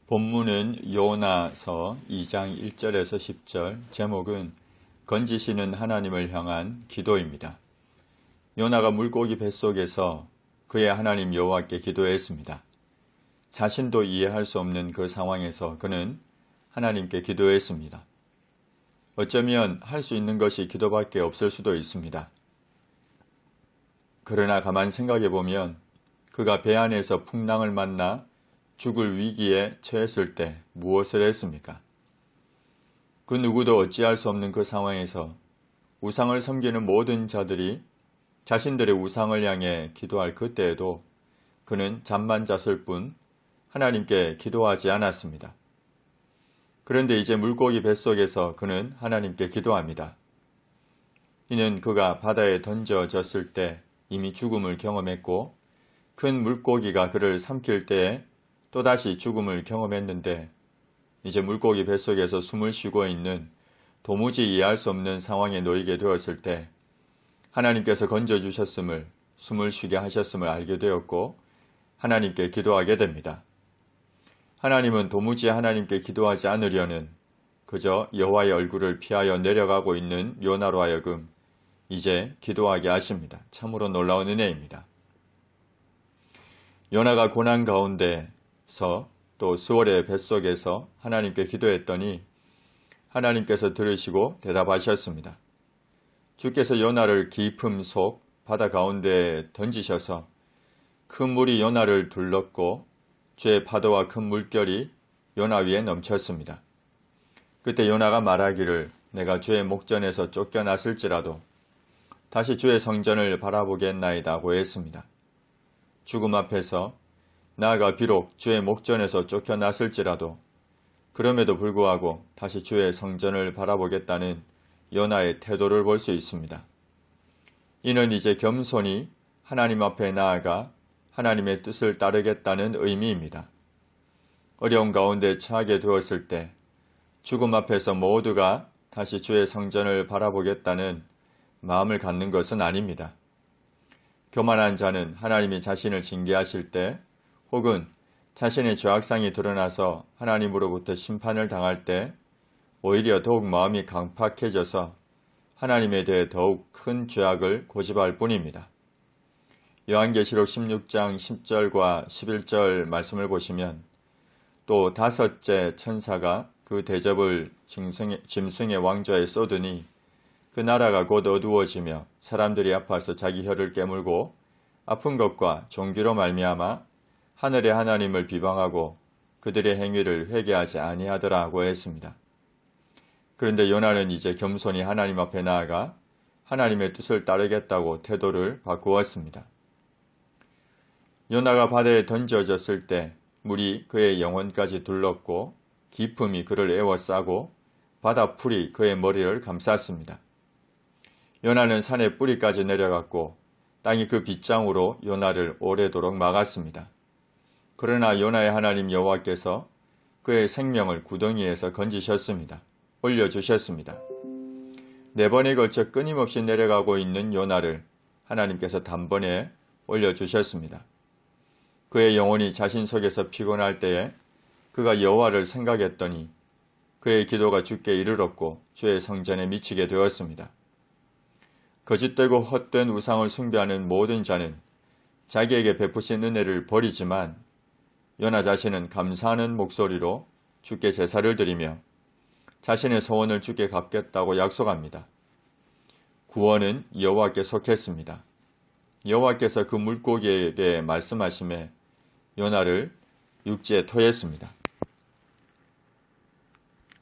본문은 요나서 2장 1절에서 10절, 제목은 건지시는 하나님을 향한 기도입니다. 요나가 물고기 뱃속에서 그의 하나님 여호와께 기도했습니다. 자신도 이해할 수 없는 그 상황에서 그는 하나님께 기도했습니다. 어쩌면 할 수 있는 것이 기도밖에 없을 수도 있습니다. 그러나 가만 생각해 보면 그가 배 안에서 풍랑을 만나 죽을 위기에 처했을 때 무엇을 했습니까? 그 누구도 어찌할 수 없는 그 상황에서 우상을 섬기는 모든 자들이 자신들의 우상을 향해 기도할 그때에도 그는 잠만 잤을 뿐 하나님께 기도하지 않았습니다. 그런데 이제 물고기 뱃속에서 그는 하나님께 기도합니다. 이는 그가 바다에 던져졌을 때 이미 죽음을 경험했고 큰 물고기가 그를 삼킬 때에 또다시 죽음을 경험했는데 이제 물고기 뱃속에서 숨을 쉬고 있는 도무지 이해할 수 없는 상황에 놓이게 되었을 때 하나님께서 건져주셨음을, 숨을 쉬게 하셨음을 알게 되었고 하나님께 기도하게 됩니다. 하나님은 도무지 하나님께 기도하지 않으려는 그저 여호와의 얼굴을 피하여 내려가고 있는 요나로 하여금 이제 기도하게 하십니다. 참으로 놀라운 은혜입니다. 요나가 고난 가운데서 또 수월의 뱃속에서 하나님께 기도했더니 하나님께서 들으시고 대답하셨습니다. 주께서 요나를 깊음 속 바다 가운데에 던지셔서 큰 물이 요나를 둘렀고 주의 파도와 큰 물결이 요나 위에 넘쳤습니다. 그때 요나가 말하기를 내가 주의 목전에서 쫓겨났을지라도 다시 주의 성전을 바라보겠나이다고 했습니다. 죽음 앞에서 나아가 비록 주의 목전에서 쫓겨났을지라도 그럼에도 불구하고 다시 주의 성전을 바라보겠다는 요나의 태도를 볼 수 있습니다. 이는 이제 겸손히 하나님 앞에 나아가 하나님의 뜻을 따르겠다는 의미입니다. 어려운 가운데 처하게 되었을 때 죽음 앞에서 모두가 다시 주의 성전을 바라보겠다는 마음을 갖는 것은 아닙니다. 교만한 자는 하나님이 자신을 징계하실 때 혹은 자신의 죄악상이 드러나서 하나님으로부터 심판을 당할 때 오히려 더욱 마음이 강팍해져서 하나님에 대해 더욱 큰 죄악을 고집할 뿐입니다. 요한계시록 16장 10절과 11절 말씀을 보시면 또 다섯째 천사가 그 대접을 짐승의 왕좌에 쏟으니 그 나라가 곧 어두워지며 사람들이 아파서 자기 혀를 깨물고 아픈 것과 종기로 말미암아 하늘의 하나님을 비방하고 그들의 행위를 회개하지 아니하더라고 했습니다. 그런데 요나는 이제 겸손히 하나님 앞에 나아가 하나님의 뜻을 따르겠다고 태도를 바꾸었습니다. 요나가 바다에 던져졌을 때 물이 그의 영혼까지 둘렀고 기품이 그를 에워싸고 바다 풀이 그의 머리를 감쌌습니다. 요나는 산의 뿌리까지 내려갔고 땅이 그 빗장으로 요나를 오래도록 막았습니다. 그러나 요나의 하나님 여호와께서 그의 생명을 구덩이에서 건지셨습니다. 올려주셨습니다. 4번에 걸쳐 끊임없이 내려가고 있는 요나를 하나님께서 단번에 올려주셨습니다. 그의 영혼이 자신 속에서 피곤할 때에 그가 여호와를 생각했더니 그의 기도가 주께 이르렀고 주의 성전에 미치게 되었습니다. 거짓되고 헛된 우상을 숭배하는 모든 자는 자기에게 베푸신 은혜를 버리지만 요나 자신은 감사하는 목소리로 주께 제사를 드리며 자신의 소원을 주께 갚겠다고 약속합니다. 구원은 여호와께 속했습니다. 여호와께서 그 물고기에게 말씀하심에 요나를 육지에 토했습니다.